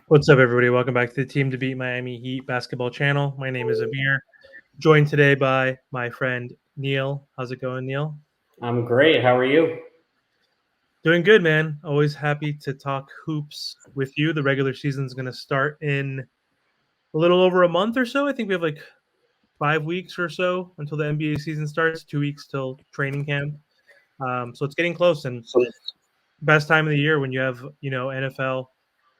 What's up, everybody? Welcome back to the Team to Beat Miami Heat basketball channel. My name is Amir, joined today by my friend Neil. How's it going, Neil? I'm great. How are you? Doing good, man. Always happy to talk hoops with you. The regular season's going to start in a little over a month or so. I think we have like 5 weeks or so until the NBA season starts, 2 weeks till training camp. So it's getting close, and best time of the year when you have NFL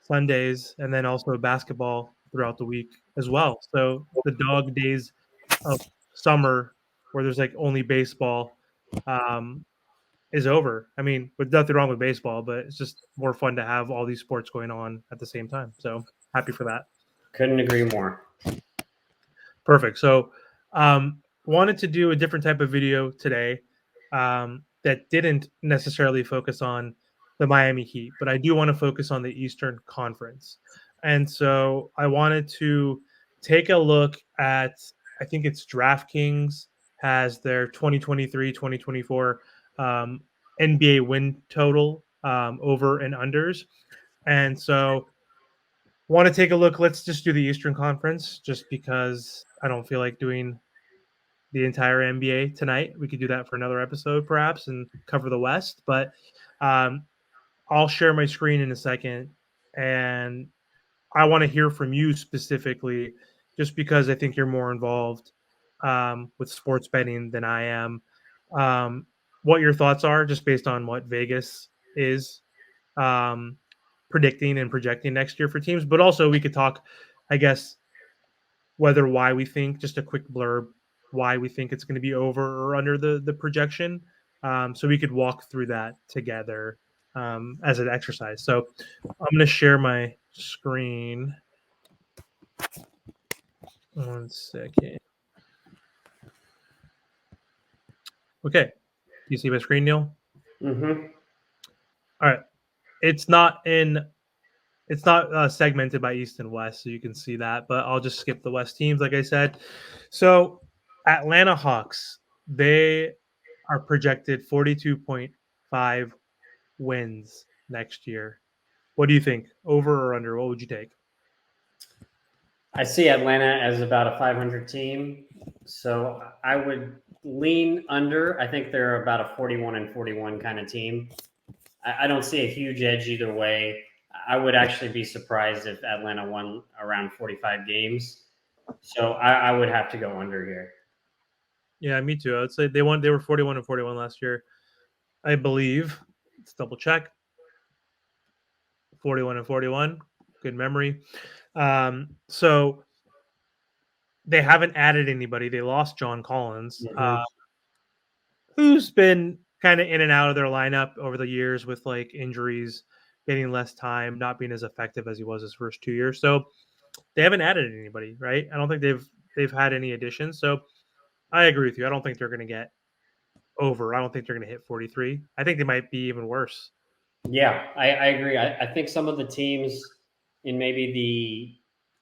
Sundays and then also basketball throughout the week as well. So the dog days of summer where there's like only baseball um, is over. I mean, with nothing wrong with baseball, but it's just more fun to have all these sports going on at the same time. So happy for that. Couldn't agree more. Perfect. So wanted to do a different type of video today that didn't necessarily focus on the Miami Heat, but I do want to focus on the Eastern Conference. And so I wanted to take a look at, I think it's DraftKings has their 2023-2024 NBA win total over and unders. And so want to take a look. Let's just do the Eastern Conference just because I don't feel like doing the entire NBA tonight. We could do that for another episode perhaps and cover the West, but um, I'll share my screen in a second and I want to hear from you specifically just because I think you're more involved with sports betting than I am. Um, what your thoughts are just based on what Vegas is um, predicting and projecting next year for teams, but also we could talk, I guess, whether why we think just a quick blurb why we think it's going to be over or under the projection, so we could walk through that together as an exercise. So I'm going to share my screen. One second. Okay, do you see my screen, Neil? Mm-hmm. All right. It's not in. It's not segmented by East and West, so you can see that. But I'll just skip the West teams, like I said. So Atlanta Hawks, they are projected 42.5 wins next year. What do you think? Over or under? What would you take? I see Atlanta as about a 500 team, so I would lean under. I think they're about a 41-41 kind of team. I don't see a huge edge either way. I would actually be surprised if Atlanta won around 45 games. So I would have to go under here. Yeah, me too. I would say they won. They were 41-41 last year, I believe. Let's double check. 41-41. Good memory. So they haven't added anybody. They lost John Collins, Mm-hmm. who's been kind of in and out of their lineup over the years with like injuries, getting less time, not being as effective as he was his first 2 years. So they haven't added anybody, right? I don't think they've had any additions. So I agree with you. I don't think they're going to get over. I don't think they're going to hit 43. I think they might be even worse. Yeah, I agree. I think some of the teams in maybe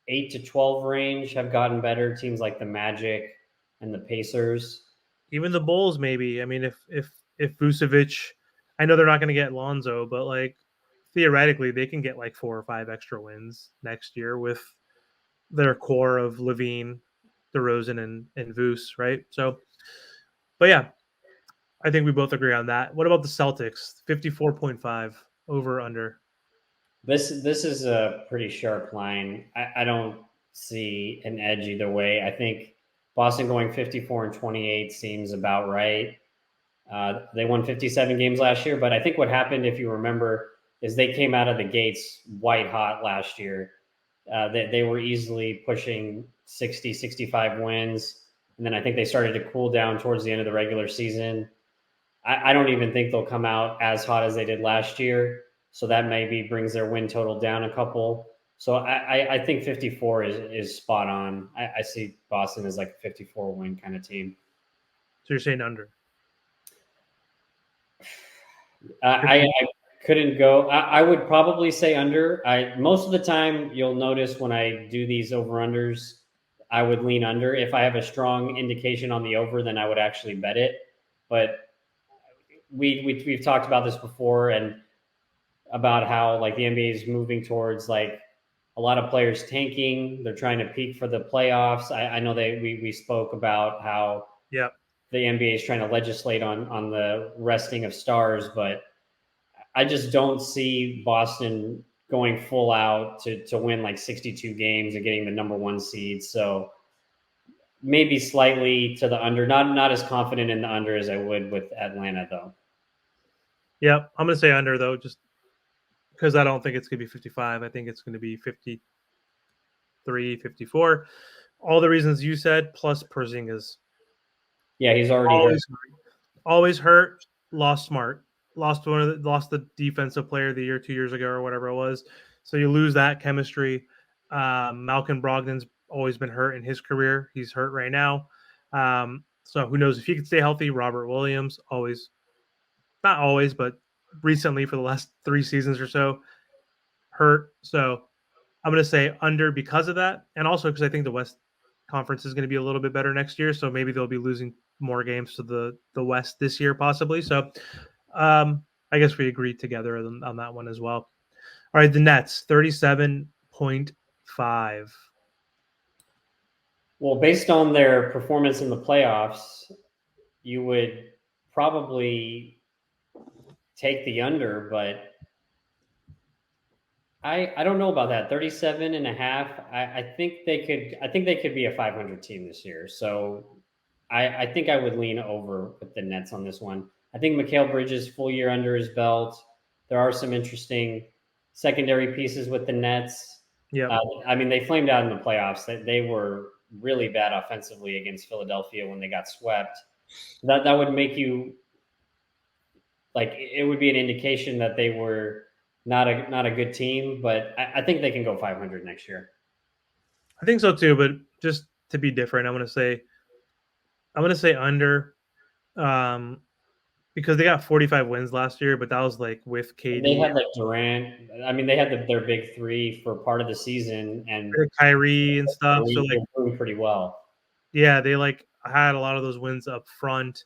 the 8 to 12 range have gotten better. Teams like the Magic and the Pacers. Even the Bulls, maybe. I mean, if Vucevic, I know they're not going to get Lonzo, but like theoretically, they can get like 4 or 5 extra wins next year with their core of Levine, DeRozan, and Vuce, right? So, but yeah, I think we both agree on that. What about the Celtics? 54.5 over under. This is a pretty sharp line. I don't see an edge either way. I think Boston going 54-28 seems about right. They won 57 games last year, but I think what happened, if you remember, is they came out of the gates white hot last year. They were easily pushing 60, 65 wins. And then I think they started to cool down towards the end of the regular season. I don't even think they'll come out as hot as they did last year. So that maybe brings their win total down a couple. So I think 54 is spot on. I see Boston as like a 54 win kind of team. So you're saying under. I couldn't go. I would probably say under. I most of the time you'll notice when I do these over unders, I would lean under. If I have a strong indication on the over, then I would actually bet it. But we've talked about this before and about how like the NBA is moving towards like a lot of players tanking. They're trying to peak for the playoffs. I know we spoke about how Yeah. the NBA is trying to legislate on the resting of stars, but I just don't see Boston going full out to win like 62 games and getting the number one seed. So maybe slightly to the under. Not as confident in the under as I would with Atlanta though. Yeah. I'm going to say under, though, just because I don't think it's going to be 55. I think it's going to be 53, 54. All the reasons you said, plus Porzingis. Yeah, he's already hurt. Always hurt, lost smart. Lost the defensive player of the year 2 years ago or whatever it was. So you lose that chemistry. Malcolm Brogdon's always been hurt in his career. He's hurt right now. So who knows if he could stay healthy? Robert Williams, always, not always, but recently for the last 3 seasons or so, hurt. So I'm going to say under because of that, and also because I think the West Conference is going to be a little bit better next year. So maybe they'll be losing more games to the West this year, possibly. So I guess we agreed together on that one as well. All right, the Nets 37.5. Well, based on their performance in the playoffs, you would probably take the under, but I don't know about that. 37 and a half. I think they could be a 500 team this year. So I think I would lean over with the Nets on this one. I think Mikal Bridges full year under his belt. There are some interesting secondary pieces with the Nets. Yeah. I mean, they flamed out in the playoffs. They were really bad offensively against Philadelphia when they got swept. That would make you like it would be an indication that they were not a good team. But I think they can go 500 next year. I think so too, but just to be different, I'm going to say under, because they got 45 wins last year, but that was like with KD. They had like Durant. I mean, they had their big three for part of the season, and Kyrie and stuff. So like doing pretty well. Yeah, they like had a lot of those wins up front.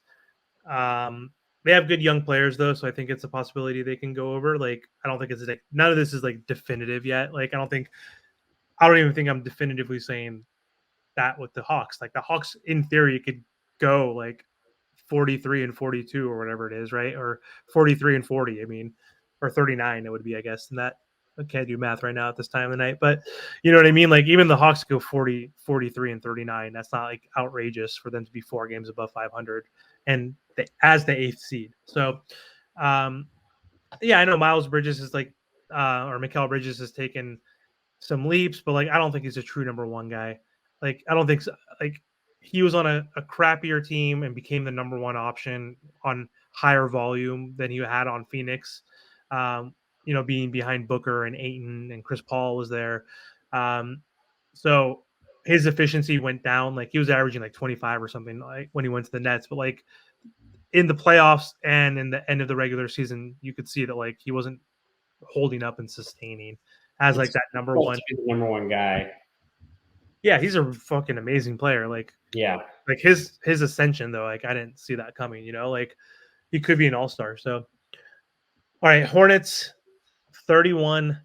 They have good young players though, so I think it's a possibility they can go over. Like, I don't think it's like none of this is like definitive yet. Like, I don't even think I'm definitively saying that with the Hawks. Like the Hawks, in theory, could go like 43 and 42 or whatever it is, right? Or 43 and 40. I mean, or 39 it would be, I guess. And that I can't do math right now at this time of the night, but you know what I mean? Like even the Hawks go 40, 43 and 39. That's not like outrageous for them to be 4 games above 500 and as the 8th seed. So, yeah, I know Miles Bridges is like, or Mikal Bridges has taken some leaps, but like, I don't think he's a true number one guy. Like, I don't think so. Like, he was on a crappier team and became the number one option on higher volume than he had on Phoenix. Being behind Booker and Ayton and Chris Paul was there. So his efficiency went down. Like he was averaging like 25 or something like when he went to the Nets, but like in the playoffs and in the end of the regular season, you could see that like he wasn't holding up and sustaining as like that number one guy. Yeah, he's a fucking amazing player. Like, yeah, like his ascension though, like I didn't see that coming. Like he could be an all-star. So, all right, Hornets 31.5.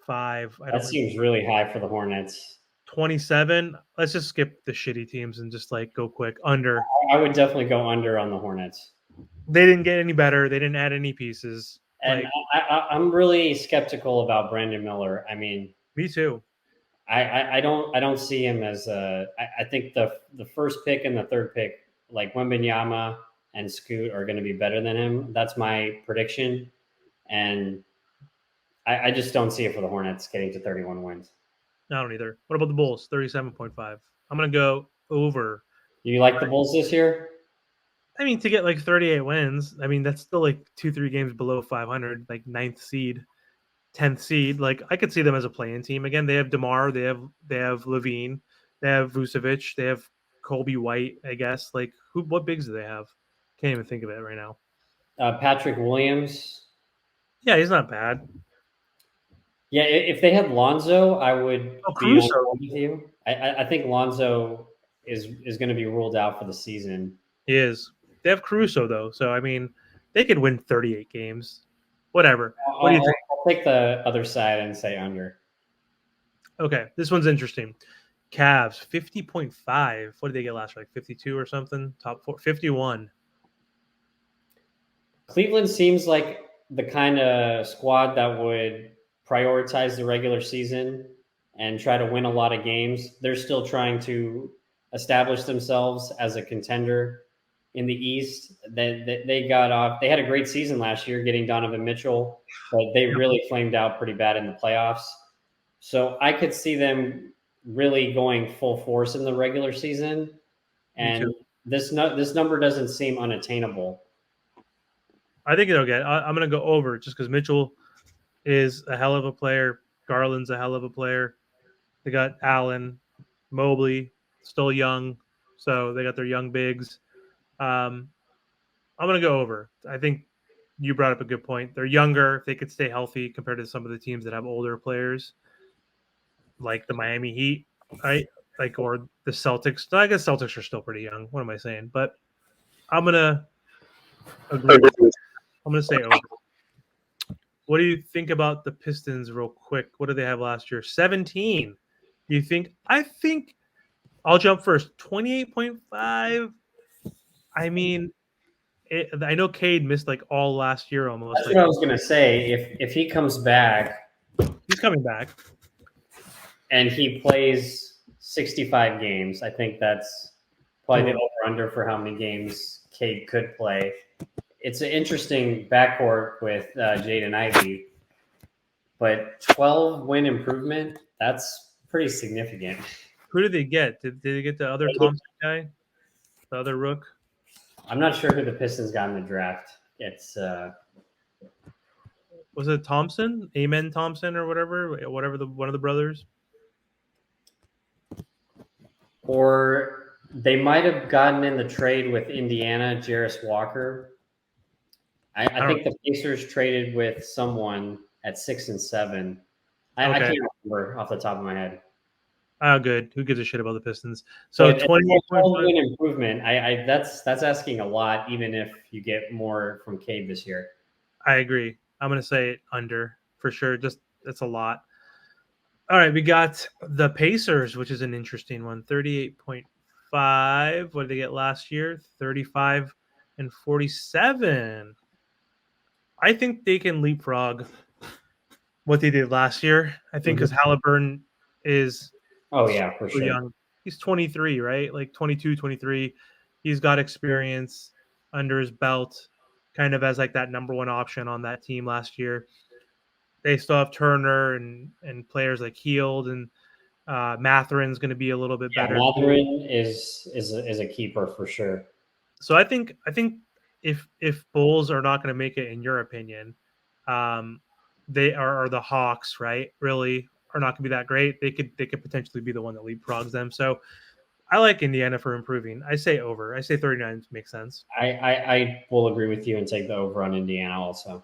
That seems really high for the Hornets. 27. Let's just skip the shitty teams and just like go quick under. I would definitely go under on the Hornets. They didn't get any better. They didn't add any pieces. And like, I'm really skeptical about Brandon Miller. I mean, me too. I don't see him as I think the first pick and the third pick, like Wembanyama and Scoot, are going to be better than him. That's my prediction, and I just don't see it for the Hornets getting to 31 wins. I don't either. What about the Bulls? 37.5. I'm going to go over. You like the Bulls this year? I mean, to get like 38 wins, I mean, that's still like 2-3 games below 500, like 9th seed, 10th seed. Like I could see them as a play-in team. Again, they have DeMar, they have Levine, they have Vucevic, they have Kobe White, I guess. Like what bigs do they have? Can't even think of it right now. Patrick Williams. Yeah, he's not bad. Yeah, if they had Lonzo, I would be with you. I think Lonzo is going to be ruled out for the season. He is. They have Caruso though, so I mean, they could win 38 games. Whatever. What do you think? I'll take the other side and say under. Okay, this one's interesting. Cavs 50.5. What did they get last year? Like 52 or something? Top four, 51. Cleveland seems like the kind of squad that would prioritize the regular season and try to win a lot of games. They're still trying to establish themselves as a contender in the East. They got off. They had a great season last year, getting Donovan Mitchell, but they Yep, really flamed out pretty bad in the playoffs. So I could see them really going full force in the regular season, me too. and this number doesn't seem unattainable. I think it'll get. I'm going to go over just because Mitchell is a hell of a player. Garland's a hell of a player. They got Allen, Mobley, still young, so they got their young bigs. Um, I'm going to go over. I think you brought up a good point. They're younger. If they could stay healthy compared to some of the teams that have older players, like the Miami Heat, right? Like or the Celtics. I guess Celtics are still pretty young. What am I saying? But I'm gonna agree with you. I'm gonna say over. What do you think about the Pistons, real quick? What did they have last year? 17. Do you think? I think I'll jump first. 28.5. I mean, I know Cade missed like all last year almost. That's what Like I was gonna say. If he comes back he's coming back. and he plays 65 games, I think that's probably the Ooh. over under for how many games Cade could play. It's an interesting backcourt with Jaden Ivey, but 12 win improvement, that's pretty significant. Who did they get? Did they get the other Thompson guy? The other rook? I'm not sure who the Pistons got in the draft. It's Was it Thompson? Amen Thompson or whatever the one of the brothers. or they might have gotten in the trade with Indiana, Jarris Walker. I I don't. think the Pacers traded with someone at 6 and 7. I Okay. can't remember off the top of my head. Oh, good. Who gives a shit about the Pistons? So But 12 28.5. win improvement, that's asking a lot, even if you get more from Cade this year. I agree. I'm gonna say under for sure. Just that's a lot. All right, we got the Pacers, which is an interesting one. 38.5. What did they get last year? 35 and 47. I think they can leapfrog what they did last year. I think because Halliburton is Oh yeah, for super sure. young. He's 23, right? Like 22, 23. He's got experience under his belt, kind of as like that number one option on that team last year. They still have Turner and players like Heald and Matherin's going to be a little bit Yeah, better too. Matherin is a keeper for sure. So I think if Bulls are not going to make it, in your opinion, um, they are the Hawks, right? Really are not going to be that great. They could potentially be the one that leapfrogs them. So I like Indiana for improving. I say over. I say 39 makes sense. I will agree with you and take the over on Indiana also.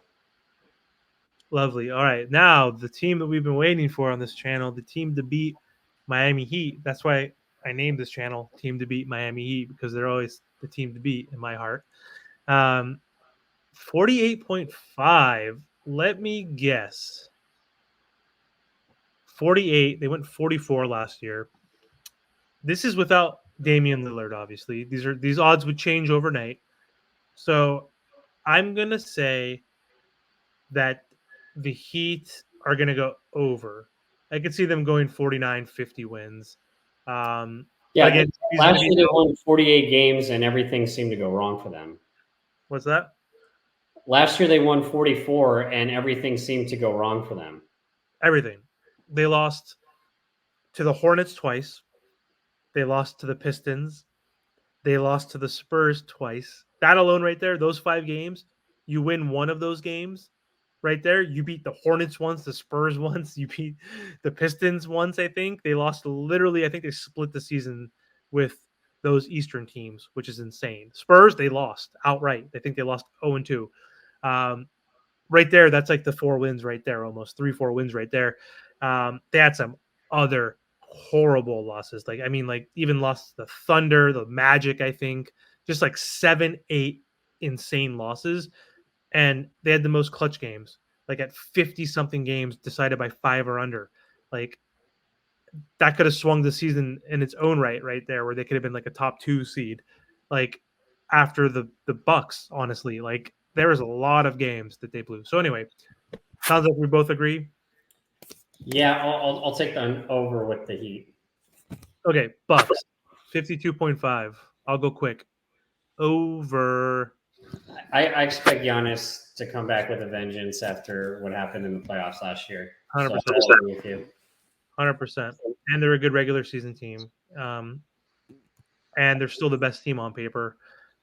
Lovely. All right. Now, the team that we've been waiting for on this channel, the team to beat Miami Heat. That's why I named this channel Team to Beat Miami Heat because they're always the team to beat in my heart. 48.5. Let me guess. 48. They went 44 last year. This is without Damian Lillard, obviously. These odds would change overnight. So I'm gonna say that the Heat are going to go over. I could see them going 49, 50 wins. But Yeah, again, he's going to last be year they out. won 48 games and everything seemed to go wrong for them. What's that? Last year they won 44 and everything seemed to go wrong for them. Everything. They lost to the Hornets twice. They lost to the Pistons. They lost to the Spurs twice. That alone, right there, those 5 games, you win one of those games, right there. You beat the Hornets once, the Spurs once, you beat the Pistons once. I think they lost literally. I think they split the season with those Eastern teams, which is insane. Spurs they lost outright. I think they lost 0-2. Um, right there, that's like the 4 wins right there, almost 3-4 wins right there. They had some other horrible losses. Like I mean, like even lost the Thunder, the Magic. I think just like 7, 8 insane losses, and they had the most clutch games, like at 50 something games decided by 5 or under. Like that could have swung the season in its own right there, where they could have been like a top 2 seed, like after the Bucks. Honestly, like there was a lot of games that they blew. So anyway, sounds like we both agree. Yeah, I'll take the over with the Heat. Okay, Bucks 52.5. I'll go quick. Over. I expect Giannis to come back with a vengeance after what happened in the playoffs last year. 100%. So I'll agree with you. 100%. And they're a good regular season team. And they're still the best team on paper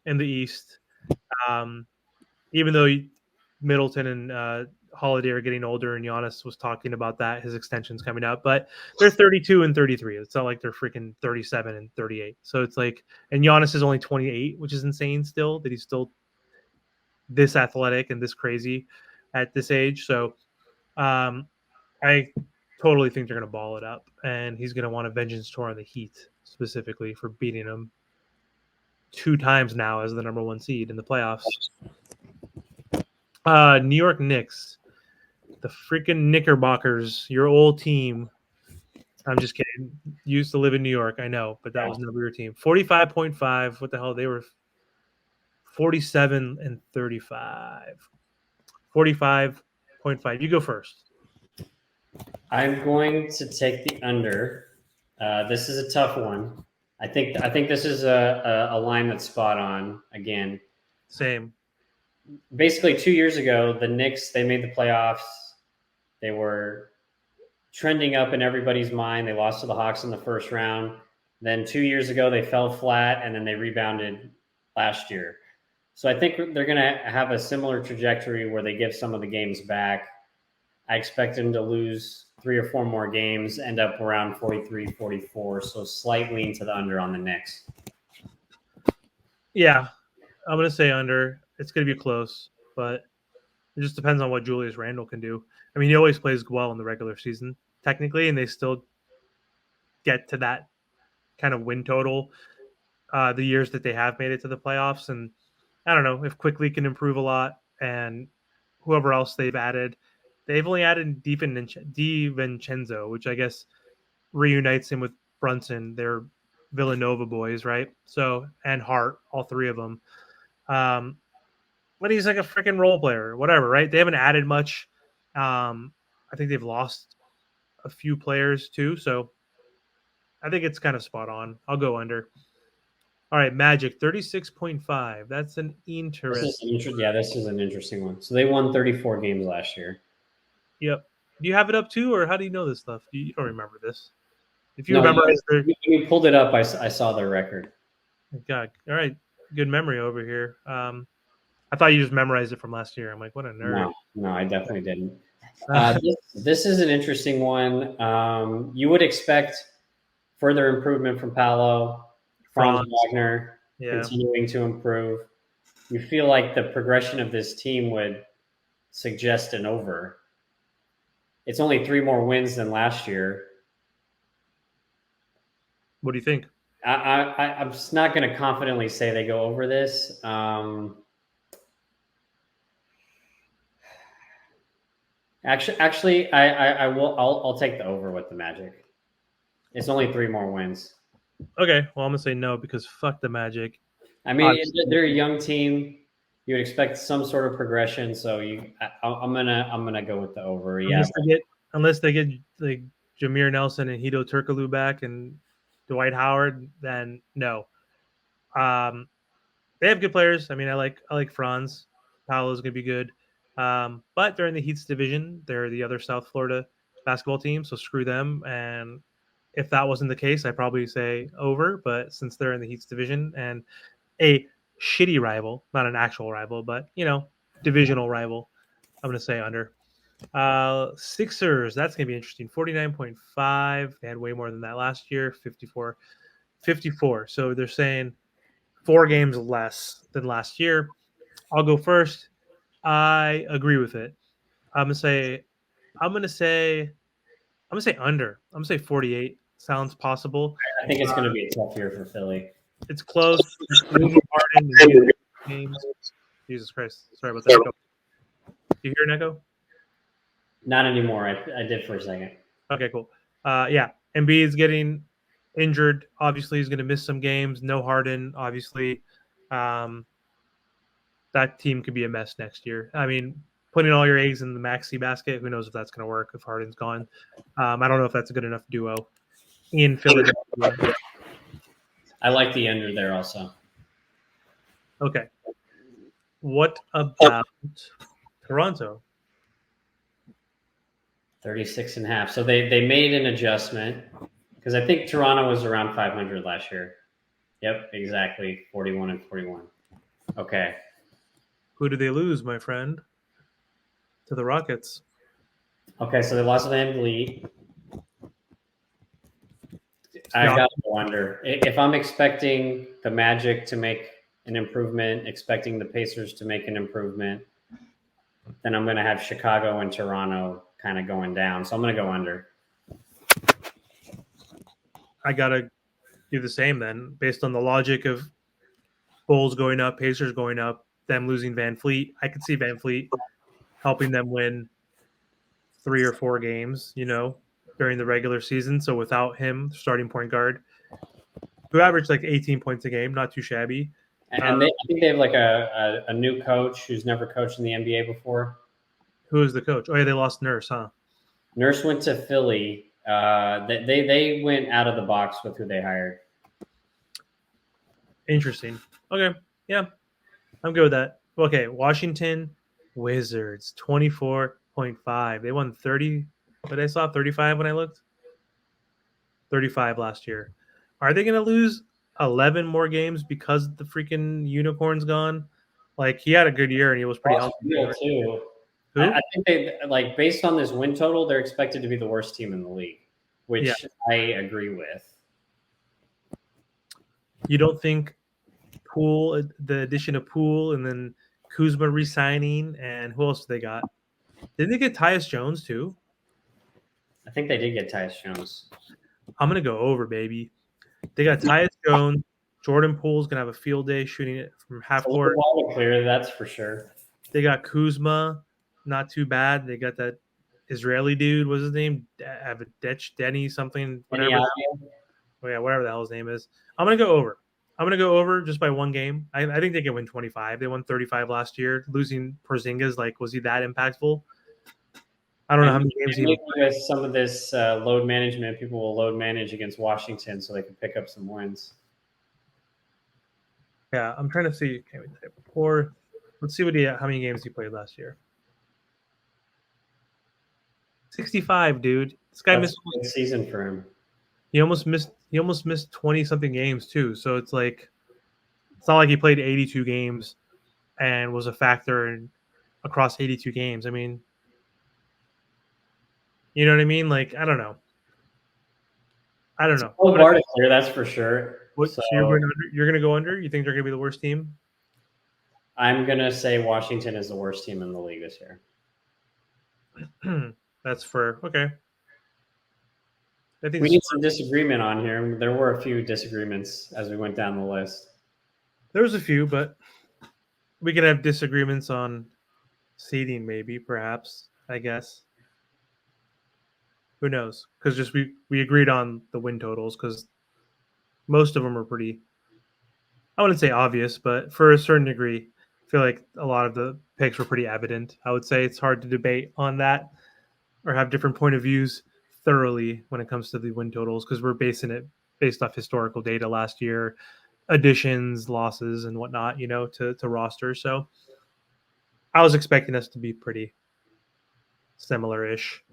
in the East. Even though Middleton and Holiday are getting older, and Giannis was talking about that, his extension's coming up, but they're 32 and 33. It's not like they're freaking 37 and 38. So it's like, and Giannis is only 28, which is insane still, that he's still this athletic and this crazy at this age. So I totally think they're going to ball it up, and he's going to want a vengeance tour on the Heat specifically for beating them 2 times now as the number 1 seed in the playoffs. New York Knicks, the freaking Knickerbockers, your old team. I'm just kidding. Used to live in New York, I know, but that was never your team. 45.5. What the hell? They were 47 and 35. 45.5. You go first. I'm going to take the under. This is a tough one. I think this is a line that's spot on again. Same. Basically, 2 years ago, the Knicks, they made the playoffs. They were trending up in everybody's mind. They lost to the Hawks in the first round. Then 2 years ago, they fell flat, and then they rebounded last year. So I think they're going to have a similar trajectory where they give some of the games back. I expect them to lose 3 or 4 more games, end up around 43, 44. So slight lean to the under on the Knicks. Yeah, I'm going to say under. It's going to be close, but it just depends on what Julius Randle can do. I mean, he always plays well in the regular season, technically, and they still get to that kind of win total the years that they have made it to the playoffs. And I don't know if Quickly can improve a lot, and whoever else they've added. They've only added DiVincenzo, which I guess reunites him with Brunson. They're Villanova boys, right? So, and Hart, all 3 of them. But he's like a freaking role player, whatever, right? They haven't added much. I think they've lost a few players too, so I think it's kind of spot on. I'll go under. All right, Magic 36.5. That's an interesting. This is an interesting one. So they won 34 games last year. Yep. Do you have it up too, or how do you know this stuff? You don't remember this. If you remember, you pulled it up. I saw their record. God, all right, good memory over here. I thought you just memorized it from last year. I'm like, what a nerd. No, I definitely didn't. This is an interesting one. You would expect further improvement from Paolo, Franz Wagner, continuing to improve. You feel like the progression of this team would suggest an over. It's only 3 more wins than last year. What do you think? I'm just not going to confidently say they go over this. Actually, I will. I'll take the over with the Magic. It's only 3 more wins. Okay, well, I'm gonna say no because fuck the Magic. I mean, they're a young team. You would expect some sort of progression, so I'm gonna go with the over. Unless they get like Jameer Nelson and Hedo Turkoglu back and Dwight Howard, then no. They have good players. I mean, I like Franz. Paolo's gonna be good. But they're in the Heat's division. They're the other South Florida basketball team, so screw them. And if that wasn't the case, I'd probably say over. But since they're in the Heat's division and a shitty rival, not an actual rival, but divisional rival, I'm gonna say under. Sixers, that's gonna be interesting. 49.5. They had way more than that last year. 54. So they're saying 4 games less than last year. I'll go first. I agree with it. I'm gonna say under. I'm gonna say 48. Sounds possible. I think it's gonna be a tough year for Philly. It's close. Jesus Christ. Sorry about that. Echo. Do you hear an echo? Not anymore. I did for a second. Okay, cool. Yeah. Embiid is getting injured. Obviously, he's going to miss some games. No Harden, obviously. Um, that team could be a mess next year. I mean, putting all your eggs in the Maxi basket, who knows if that's going to work if Harden's gone. I don't know if that's a good enough duo in Philadelphia. I like the under there also. Okay. What about Toronto? 36.5. So they made an adjustment because I think Toronto was around 500 last year. Yep, exactly. 41 and 41. Okay. Who did they lose, my friend? To the Rockets. Okay, so they lost to the Embiid. I Yeah. got to wonder if I'm expecting the Magic to make an improvement, expecting the Pacers to make an improvement, then I'm going to have Chicago and Toronto kind of going down. So I'm going to go under. I got to do the same then, based on the logic of Bulls going up, Pacers going up, them losing Van Fleet. I could see Van Fleet helping them win 3 or 4 games, during the regular season. So without him, starting point guard, who averaged like 18 points a game, not too shabby. And I think they have like a new coach who's never coached in the NBA before. Who is the coach? Oh yeah, they lost Nurse, huh? Nurse went to Philly. They went out of the box with who they hired. Interesting. Okay, yeah, I'm good with that. Okay, Washington Wizards 24.5. They won 30, but I saw 35 when I looked. 35 last year. Are they going to lose 11 more games because the freaking unicorn's gone? Like he had a good year and he was pretty healthy. Too. Who? I think they like based on this win total, they're expected to be the worst team in the league, which I agree with. You don't think Poole, the addition of Poole, and then Kuzma resigning, and who else they got? Didn't they get Tyus Jones too? I think they did get Tyus Jones. I'm gonna go over, baby. They got Tyus Jones. Jordan Poole's gonna have a field day shooting it from half court. Clear, that's for sure. They got Kuzma, not too bad. They got that Israeli dude. What's his name? Denny something, whatever. Oh yeah, whatever the hell his name is. I'm gonna go over. I'm gonna go over just by one game. I think they can win 25. They won 35 last year. Losing Porzingis, like, was he that impactful? I don't know how many games he. With some of this load management, people will load manage against Washington so they can pick up some wins. Yeah, I'm trying to see. Can we type before? Let's see how many games he played last year. 65, dude. This guy missed a good season for him. He almost missed 20 something games too. So it's like it's not like he played 82 games and was a factor across 82 games. I mean, you know what I mean? Like, I don't know. Bar to clear, that's for sure. So you're going to go under? You think they're going to be the worst team? I'm going to say Washington is the worst team in the league this year. That's for okay. I think we need some disagreement on here. There were a few disagreements as we went down the list. There was a few, but we could have disagreements on seeding, maybe, perhaps, I guess. Who knows? Because just we agreed on the win totals because most of them are pretty, I wouldn't say obvious, but for a certain degree, I feel like a lot of the picks were pretty evident. I would say it's hard to debate on that or have different point of views thoroughly when it comes to the win totals because we're basing it based off historical data last year, additions, losses, and whatnot, to roster. So I was expecting us to be pretty similar-ish.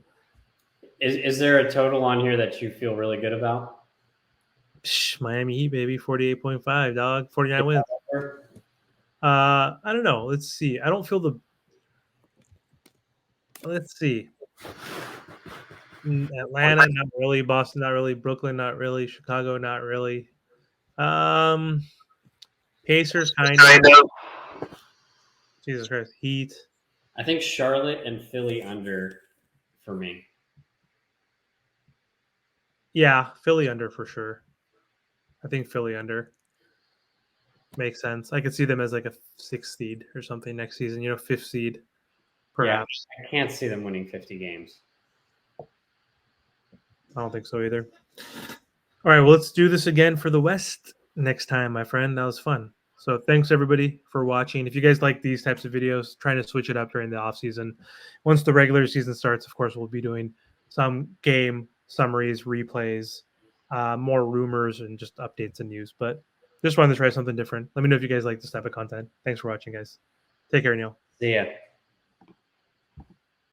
Is there a total on here that you feel really good about? Miami Heat, baby, 48.5, dog, 49 wins. I don't know. Let's see. I don't feel let's see. Atlanta, not really. Boston, not really. Brooklyn, not really. Chicago, not really. Pacers, kind of. Jesus Christ, Heat. I think Charlotte and Philly under for me. Yeah, Philly under for sure. I think Philly under makes sense. I could see them as like a 6th seed or something next season. 5th seed, perhaps. Yeah, I can't see them winning 50 games. I don't think so either. All right, well, let's do this again for the West next time, my friend. That was fun. So thanks everybody for watching. If you guys like these types of videos, trying to switch it up during the off season. Once the regular season starts, of course, we'll be doing some game summaries, replays, more rumors, and just updates and news. But just wanted to try something different. Let me know if you guys like this type of content. Thanks for watching, guys. Take care, Neil. See ya.